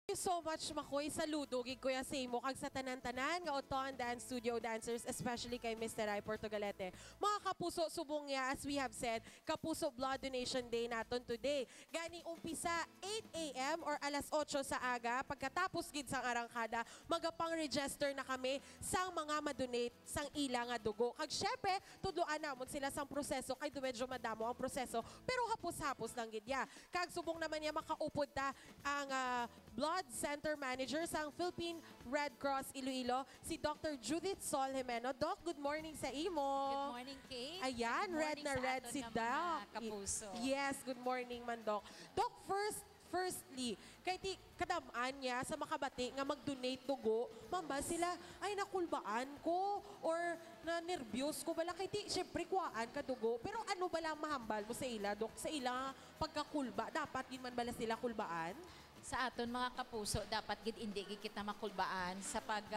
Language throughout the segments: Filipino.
Thank you so much, Makoy. Saludo, gig ko sa imo kag sa tanan-tanan nga Oton Dance Studio dancers, especially kay Mr. Rai Portugalete. Mga kapuso, subong niya, as we have said, Kapuso Blood Donation Day naton today. Gani umpisa 8 a.m. or alas 8 sa aga, pagkatapos gid sang arangkada, magapang-register na kami sang mga madonate sang ila nga dugo. Kag syempre, tudloan namon sila sang proseso, kay medyo madamo ang proseso, pero hapos-hapos lang gid ya. Kag subong naman niya makaupod ta ang Blood Center Manager sang Philippine Red Cross Iloilo, si Dr. Judith Sol Jimeno. Doc, good morning sa imo. Good morning, Kate. Ayan, Good red morning na sa red aton si nga Doc. mga kapuso. Yes, good morning man, Doc. Doc, firstly, kay ti kadamaan niya sa makabati nga mag-donate dugo, mamba sila, ay nakulbaan ko or na nervyos ko bala kay ti syempre kuhaan ka dugo. Pero ano bala mahambal mo sa ila, Doc? Sa ila pagkakulba, dapat din man bala sila kulbaan? Sa aton mga kapuso, dapat gid hindi gid kita makulbaan sa pag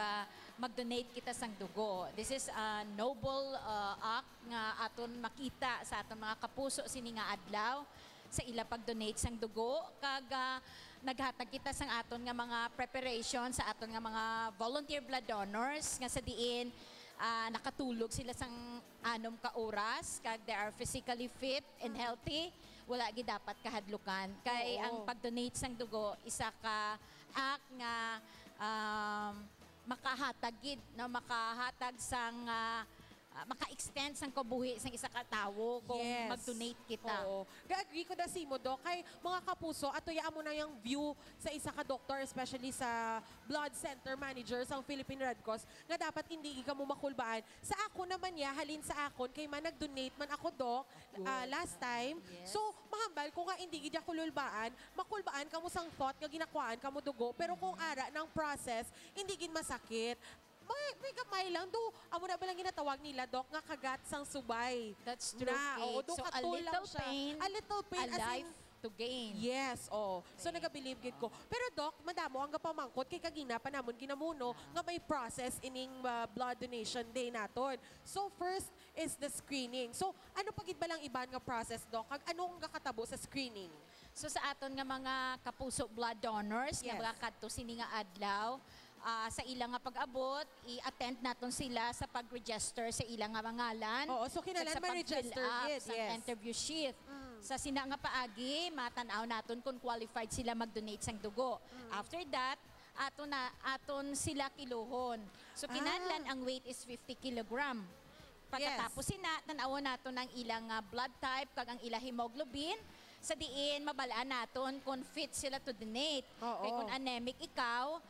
mag-donate kita sang dugo. This is a noble act nga aton makita sa aton mga kapuso sini nga adlaw sa ila pag-donate sang dugo kag naghatag kita sang aton nga mga preparation sa aton nga mga volunteer blood donors nga sa diin nakatulog sila sang 6 ka oras kag they are physically fit and healthy. Wala gid dapat kahadlukan kay Oo. ang pag-donate sang dugo isa ka act nga makahatag gid na makahatag sang maka-extend sang kabuhi sang isa ka tawo kung Yes. mag-donate kita. Oo. Ga-agree ko na si mo, Doc. Kay mga kapuso, atuyaan mo na yung view sa isa ka doktor, especially sa blood center manager sa Philippine Red Cross, nga dapat hindi ka mo makulbaan. Sa ako naman ya, halin sa akon, kay man nag-donate man ako, Doc, last time. Yes. So, mahambal, kung nga hindi gidya kululbaan, makulbaan ka mo sang thought, nga ginakwaan ka mo dugo, pero kung ara ng process, hindi gin masakit. May kamay lang. Do, amo na ba lang ginatawag nila, Doc, nga kagat sang subay. That's true, Na, oo, Kate. do So, a katul lang little siya. pain, A little pain, a as in, life to gain. yes, oh. So nagabilib gid ko. Pero Doc, madamo ang gapamangkot kay kagina pa namon ginamuno nga may process ining blood donation day naton. So first is the screening. So ano pa gid ba lang iban nga process, Doc? Kag anong gakatabo sa screening? So sa aton nga mga kapuso blood donors Yes. nga mga kadto sini nga adlaw, sa ilang nga pag-abot, i-attend naton sila sa pag-register sa ilang nga mangalan. Oo, so kinahanglan Sa ma-register pag-fill up gid, sa yes. interview sheet. Sa sina nga paagi, matanaw naton kung qualified sila mag-donate sang dugo. After that, aton sila kiluhon. So kinahanglan ang weight is 50 kilogram. Pagkatapos tanawan naton ang ilang blood type kag ang ilang hemoglobin. Sa diin, mabalaan naton kung fit sila to donate. Oo. Kaya kung anemic ikaw,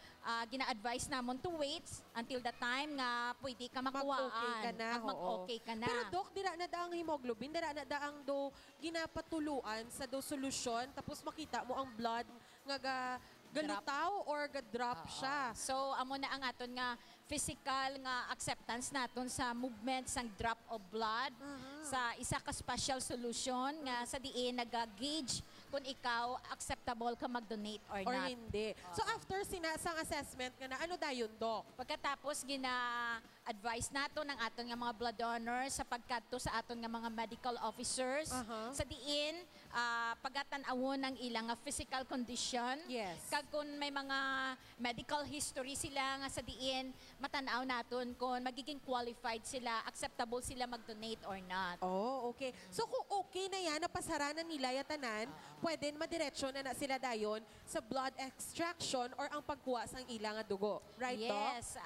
gina-advise namon to wait until the time nga pwede ka makuhaan. Mag-okay ka na. At mag-okay ka na. Pero Doc, dira na daang hemoglobin, dira na daang do ginapatuluan sa do solusyon, tapos makita mo ang blood nga galutaw or ga-drop siya. So, amo na ang aton nga physical nga acceptance naton sa movement sang drop of blood sa isa ka special solution nga sa diin nag-gauge kung ikaw acceptable ka mag-donate or Or not. hindi. So after sinasang assessment nga na, ano dayon, Doc? Pagkatapos gina-advise nato ng aton nga mga blood donors sa pagkadto sa aton nga mga medical officers sa diin pagatan-awon ng ilang nga physical condition. Yes. Kag kung may mga medical history sila nga sa diin matanaw naton kung magiging qualified sila, acceptable sila mag-donate or not. Oh, okay. So kung okay na yan, napasaranan nila yatanan, pwede madiretso na sila dayon sa blood extraction or ang pagkuha sang ilang nga dugo. Right, Doc? Yes,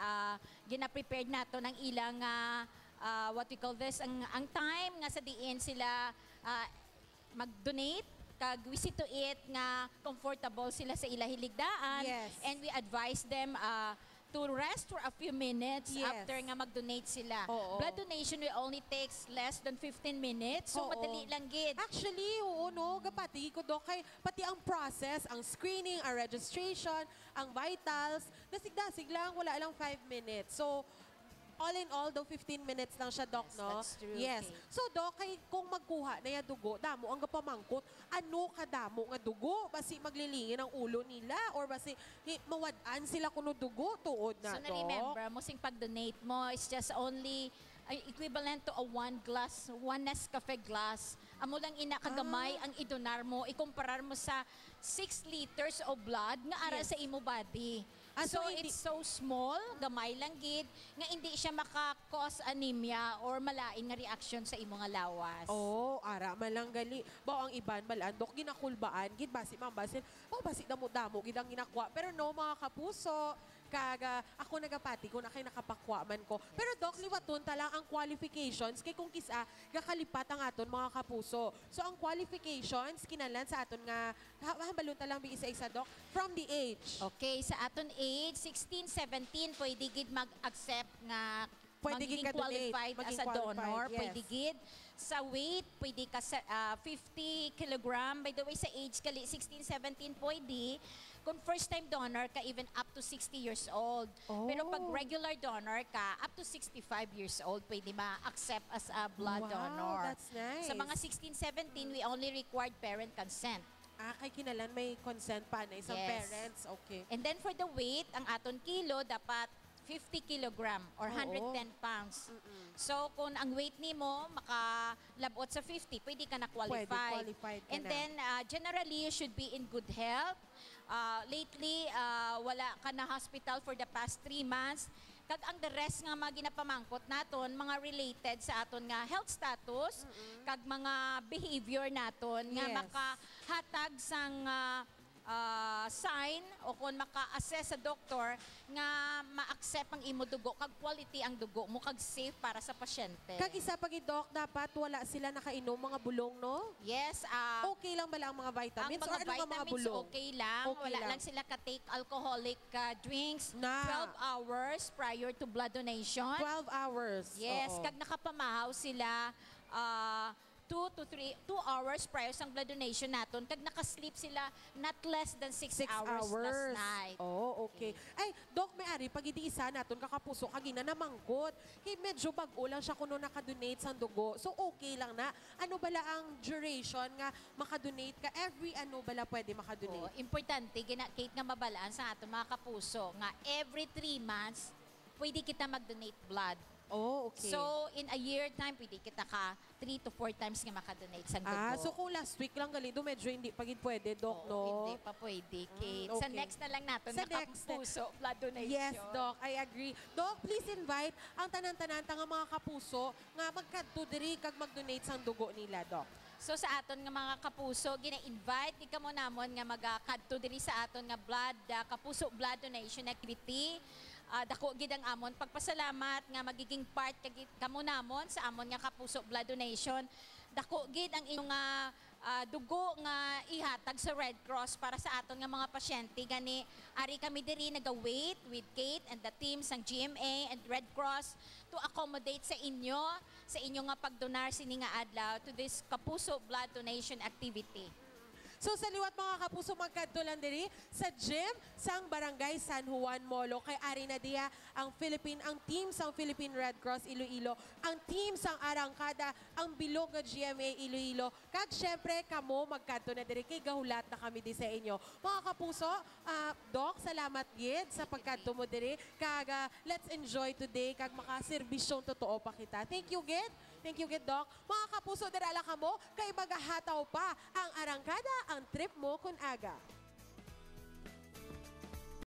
gina-prepared nato ng ilang what we call this, ang time nga sa diin sila mag-donate kag we see to it nga comfortable sila sa ila hiligdaan. Yes. And we advise them to rest for a few minutes Yes. after nga mag-donate sila. Oo. Blood donation will only takes less than 15 minutes. So Oo. madali lang gid. Actually, oo, no, gapati ko, Doc, kay pati ang process, ang screening, ang registration, ang vitals, nasig-dasig lang, wala lang 5 minutes. So, all in all, daw 15 minutes lang siya, Doc, Yes, no? that's true, Yes. okay. So, Doc, kay, kung magkuha na yung dugo, damo ang gapamangkot, ano kadamo nga dugo? Basi maglilingin ang ulo nila? Or basi mawadaan sila kuno dugo tuod na, So Doc? na-remember, mo sing pag-donate mo is just only equivalent to a one Nescafe glass amo lang ina kagamay ang idonar mo, ikumparar mo sa 6 liters of blood nga ara Yes. sa imo body. So So, hindi- it's so small, gamay lang gid, nga hindi siya maka-cause anemia or malain nga reaction sa imo nga lawas. Oh, ara malanggali. Bao ang iban balandok ginakulbaan gid basi mambasin. Oh, basi damo-damo gid ang ginakwa. Pero no mga kapuso, kaga ako nagapati ko na kay nakapakwa man ko. Pero dok liwaton ta lang ang qualifications kay kung kisa gakalipat ang aton mga kapuso. So ang qualifications kinalan sa aton nga hambalon ta lang bi isa-isa dok from the age. Okay, sa aton age, 16, 17, pwede gid mag-accept nga Pwede gid magiging ka-donate, qualified as maging a donor. qualified, yes. Pwede gid. Sa weight, pwede ka sa 50 kilogram. By the way, sa age kali, 16, 17, pwede. Kung first-time donor ka, even up to 60 years old. Pero pag Oh. regular donor ka, up to 65 years old, pwede ma-accept as a blood Wow, donor. that's nice. Sa mga 16, 17, we only required parent consent. Kay kinalan may consent pa na isang Yes. parents. Okay. And then for the weight, ang aton kilo dapat 50 kilogram or Oo. 110 pounds. So kung ang weight nimo makalabot sa 50, pwede ka na Pwede, qualified. qualified ka And na. then generally you should be in good health. Lately wala ka na hospital for the past 3 months. Kag ang the rest nga mga ginapamangkot naton, mga related sa aton nga health status, kag mga behavior naton nga Yes. makahatag sang sign o kung maka-assess sa doktor nga ma-accept ang imo dugo kag quality ang dugo mo kag safe para sa pasyente. Kag isa pagi doc, dapat wala sila nakainom mga bulong, no? Yes, Okay lang bala ang mga ang vitamins mga or ano nga mga vitamins bulong? okay lang. Okay Wala lang. lang sila ka-take alcoholic drinks Na. 12 hours prior to blood donation. 12 hours. Yes, Oo. kag nakapamahaw sila 2 hours prior sa blood donation naton kag nakasleep sila not less than 6 6 hours last night. Oh, okay. Ay, Doc, may ari, pag idi isa naton kakapuso, kagina namangkot. Kay medyo bago lang siya kuno nakadonate sa dugo. So, okay lang na. Ano bala ang duration nga makadonate ka? Every ano bala pwede Oo, makadonate? importante Kate nga mabalaan sa ato mga kapuso nga every 3 months pwede kita mag-donate blood. Oh, okay. So in a year time pwede kita ka 3 to 4 times nga makadonate sa dugo. so kung last week lang galido, medyo hindi pagid pwede, Doc, Oo, no? hindi pa pwede, Kate. okay. Sa next na lang natin, Sa next na- nakapuso, blood donation. Yes, Doc, I agree. Doc, please invite ang tanan-tanan nga mga kapuso nga magkadto diri kag mag-donate sa dugo nila, Doc. So sa aton nga mga kapuso, gina-invite ni kamo namon nga magakadto diri sa aton nga blood kapuso blood donation activity. Dako gid ang amon pagpasalamat nga magiging part kamo namon sa amon nga kapuso blood donation. Dako gid ang inyong dugo nga ihatag sa Red Cross para sa aton nga mga pasyente gani ari kami diri naga-wait with Kate and the team sang GMA and Red Cross to accommodate sa inyo nga pagdonar sini nga adlaw to this kapuso blood donation activity. So sa liwat mga kapuso, magkadto lang diri sa gym sang Barangay San Juan Molo kay ari na diya ang team sang Philippine Red Cross Iloilo, ang team sang Arangkada, ang bilog nga GMA Iloilo. Kag syempre kamo magkadto na diri kay gahulat na kami di sa inyo. Mga kapuso, Doc, salamat gid sa pagkadto mo diri. Kag let's enjoy today kag makaserbisyong totoo pa kita. Thank you gid. Thank you, Doc. Mga kapuso, darala ka mo, kay magahataw pa ang Arangkada, ang trip mo kun aga.